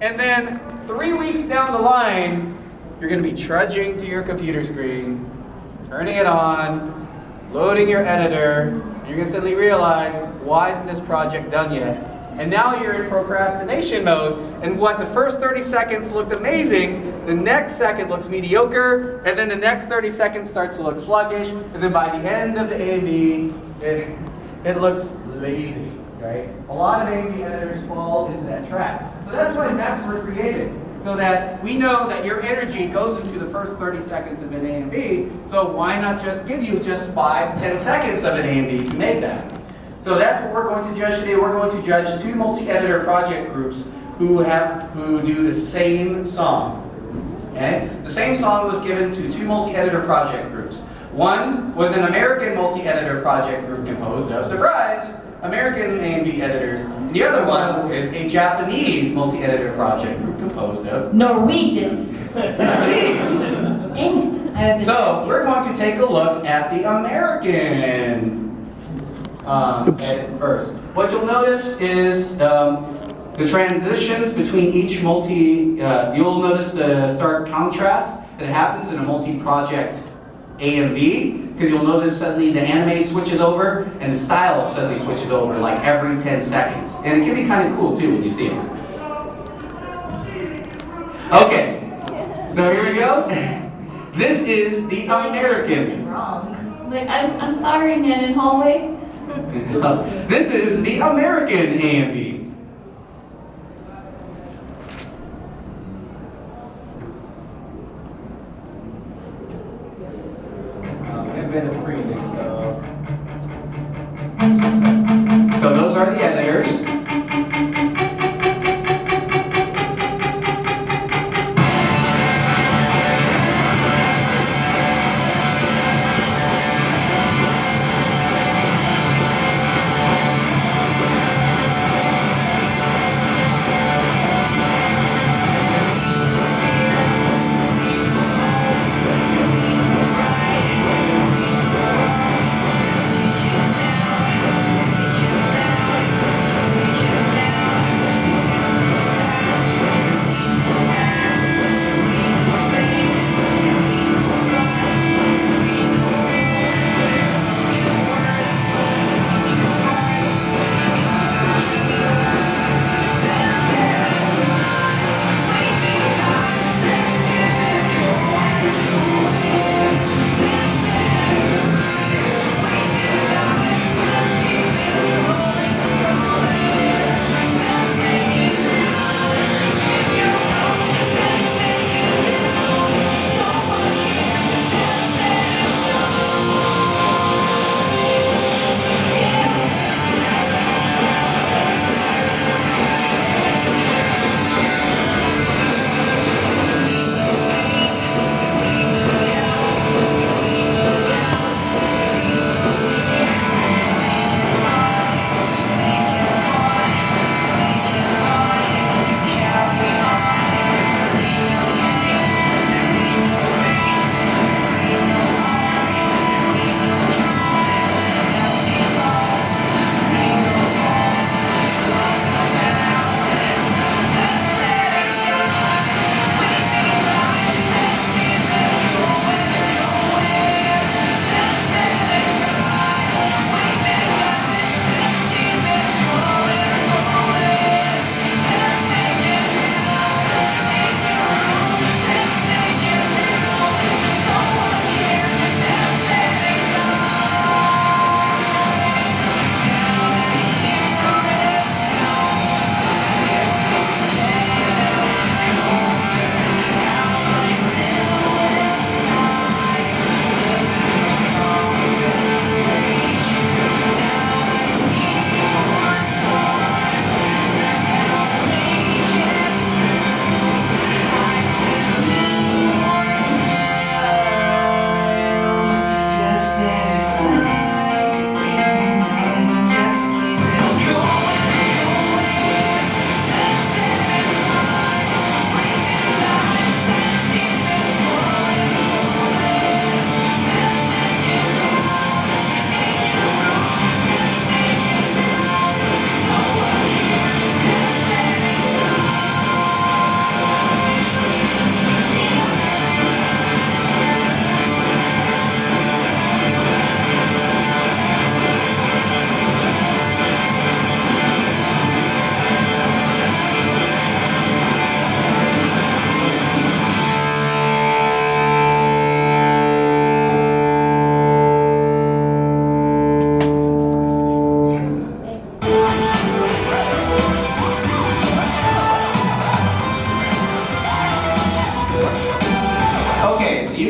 And then 3 weeks down the line, you're going to be trudging to your computer screen, turning it on, loading your editor. You're going to suddenly realize, why isn't this project done yet? And now you're in procrastination mode, and what the first 30 seconds looked amazing, the next second looks mediocre, and then the next 30 seconds starts to look sluggish, and then by the end of the A&V, it looks lazy, right? A lot of A&V editors fall into that trap. So that's why maps were created, so that we know that your energy goes into the first 30 seconds of an A&V, so why not just give you just 5-10 seconds of an A&V to make that? So that's what we're going to judge today. We're going to judge 2 multi-editor project groups who do the same song. Okay? The same song was given to 2 multi-editor project groups. One was an American multi-editor project group composed of, surprise, American A&V editors. And the other one is a Japanese multi-editor project group composed of Norwegians. Japanese. Dang it. So we're going to take a look at the American edit first. What you'll notice is the transitions between each you'll notice the stark contrast that happens in a multi-project AMV, because you'll notice suddenly the anime switches over and the style suddenly switches over like every 10 seconds. And it can be kind of cool too when you see it. Okay, so here we go. This is the American. Wrong. Like, I'm sorry, man in hallway. This is the American AMV. I've been freezing, so. So those are the editors.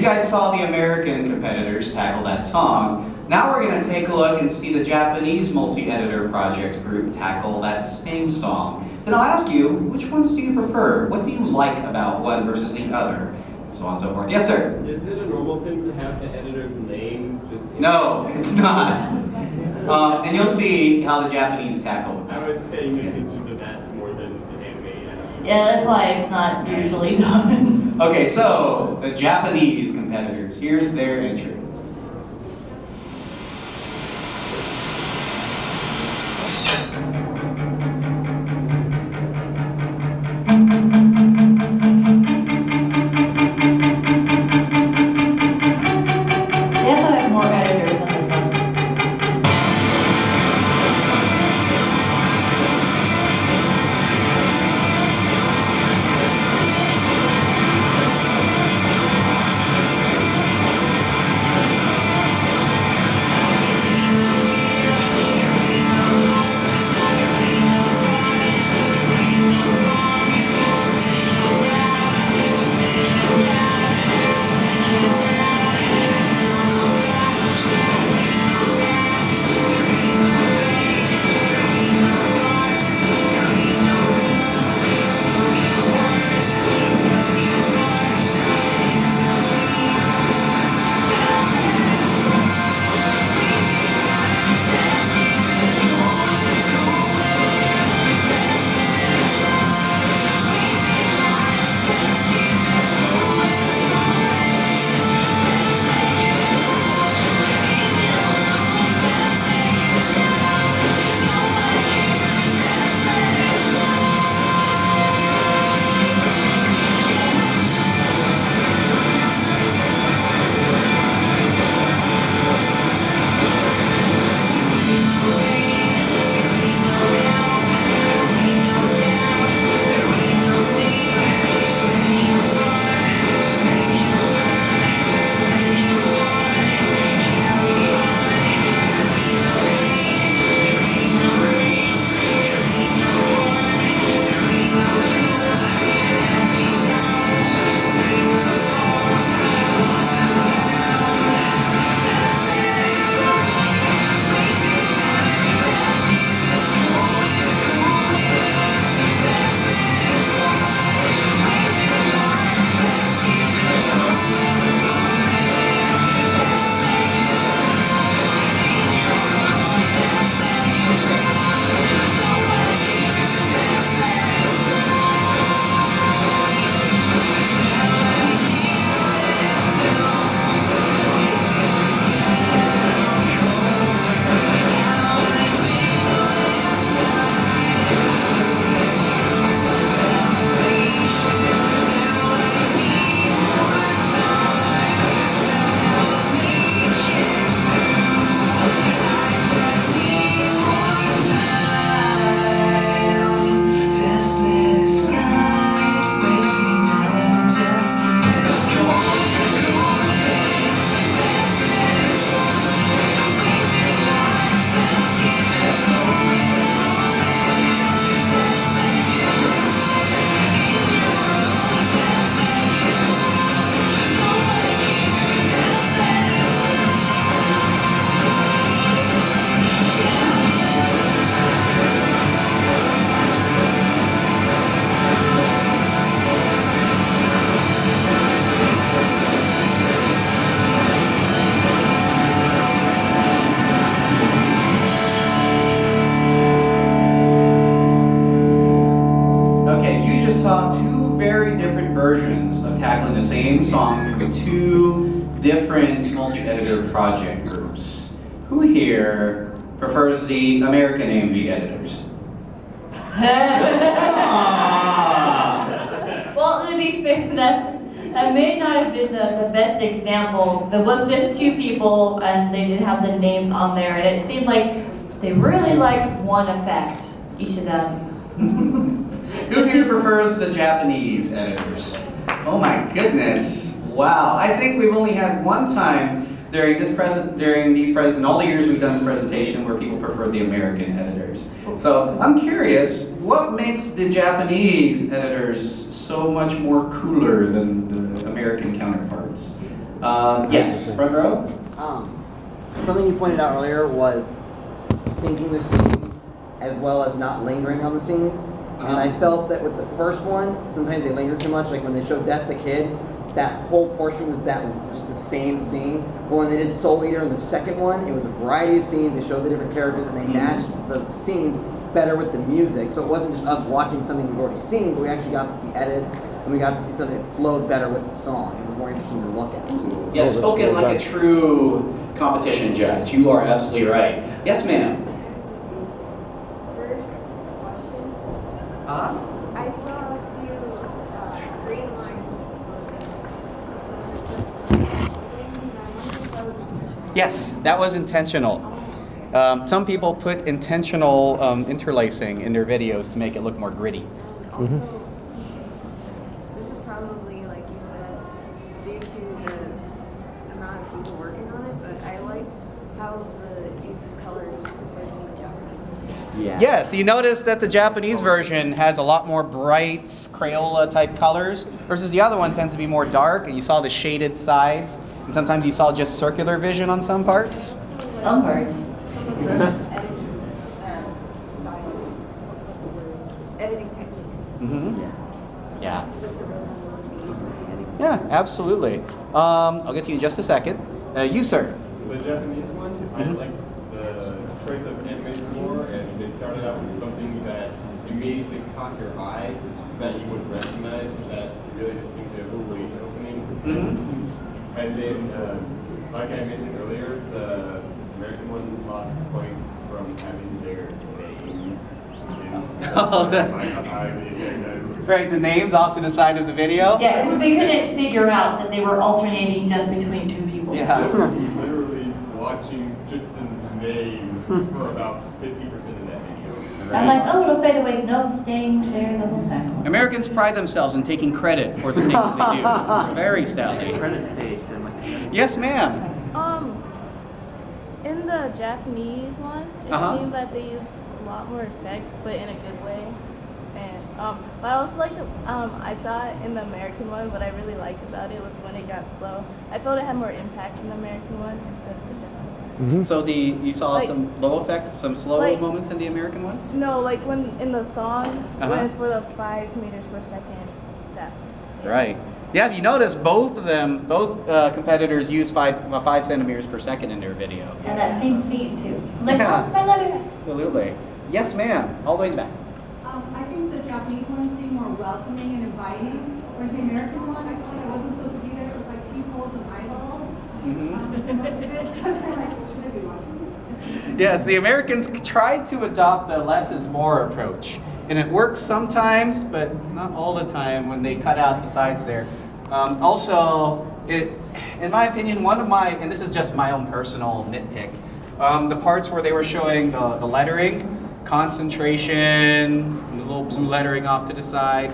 you guys saw the American competitors tackle that song. Now we're going to take a look and see the Japanese multi-editor project group tackle that same song. Then I'll ask you, which ones do you prefer? What do you like about one versus the other? And so on and so forth. Yes, sir? Is it a normal thing to have the editor's name just in? No, it's not. And you'll see how the Japanese tackle I that. was paying attention to that more than the anime. Yeah, that's why it's not usually done. Okay, so the Japanese competitors, here's their entry. They also have more editors on this one. versions of tackling the same song from two different multi-editor project groups. Who here prefers the American AMV editors? Well, to be fair, that may not have been the best example, because it was just two people and they didn't have the names on there, and it seemed like they really liked one effect, each of them. Who here prefers the Japanese editors? Oh my goodness! Wow, I think we've only had one time during in all the years we've done this presentation where people preferred the American editors. So I'm curious, what makes the Japanese editors so much more cooler than the American counterparts? Yes, front row. Something you pointed out earlier was syncing the scenes as well as not lingering on the scenes. And I felt that with the first one, sometimes they linger too much. Like when they showed Death the Kid, that whole portion was just the same scene. But when they did Soul Eater in the second one, it was a variety of scenes. They showed the different characters and they matched the scenes better with the music. So it wasn't just us watching something we've already seen, but we actually got to see edits and we got to see something that flowed better with the song. It was more interesting to look at. Yes, spoken like a true competition judge. You are absolutely right. Yes, ma'am. First question. I saw a few screen lines. Yes, that was intentional. Some people put intentional interlacing in their videos to make it look more gritty. Also, this is probably, like you said, due to the amount of people working on it, but I liked how the use of colors were in the Japanese one. Yeah. Yes, you notice that the Japanese version has a lot more bright Crayola type colors versus the other one tends to be more dark, and you saw the shaded sides, and sometimes you saw just circular vision on some parts. Some parts. Some of the editing styles, what's the word? Editing techniques. Yeah. With the real one. Yeah, absolutely. I'll get to you in just a second. You, sir. The Japanese one, I like the choice of animation more, and they started out with something that immediately caught your eye, that you would recognize, that really distinctive wage opening. And then, like I mentioned earlier, the American one lost points from having their names. Right, the names off to the side of the video. Yeah, because we couldn't figure out that they were alternating just between two people. Yeah. Literally watching just the name for about 50% of that video. I'm like, oh, it'll fade away. Nope, staying there the whole time. Americans pride themselves in taking credit for the things they do. Very stoutly. Yes, ma'am. In the Japanese one, it seemed that they used a lot more effects, but in a good way. And but I also like I thought in the American one, what I really liked about it was when it got slow. I felt it had more impact in the American one instead of the Japanese one. So you saw Like- some low effect, some slow like- moments in the American one? No, like when in the song, when for the 5 meters per second, that. Right. Yeah, if you notice, both competitors use 5 centimeters per second in their video. And that same scene too. I'm like, Yeah. oh, I love it. Absolutely. Yes, ma'am. All the way in the back. I think the Japanese one seemed more welcoming and inviting, whereas the American one, I felt like it wasn't supposed to be there. It was like peepholes and eyeballs. Most of it, so I'm like, should I be watching? Yes, the Americans tried to adopt the less is more approach. And it works sometimes, but not all the time when they cut out the sides there. Also, in my opinion, and this is just my own personal nitpick, the parts where they were showing the lettering, concentration, and the little blue lettering off to the side,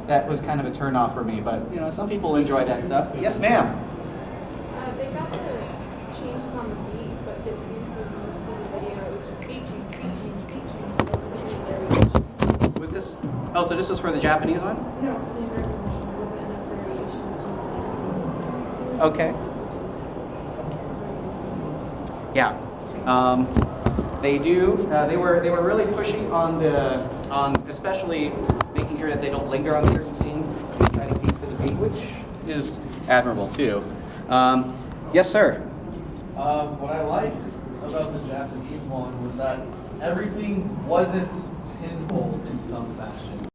that was kind of a turn off for me. But, some people enjoy that stuff. Yes, ma'am. They got the changes on the beat, but it seemed for most of the video it was just beat change, beat change, beat change. It wasn't any variation. Was this? Oh, so this was for the Japanese one? No, for the American version, there wasn't enough variations from the Okay. Yeah. They do. They were really pushing on especially making sure that they don't linger on certain scenes. They try to keep to the beat, which is admirable too. Yes, sir. What I liked about the Japanese one was that everything wasn't pinhole in some fashion.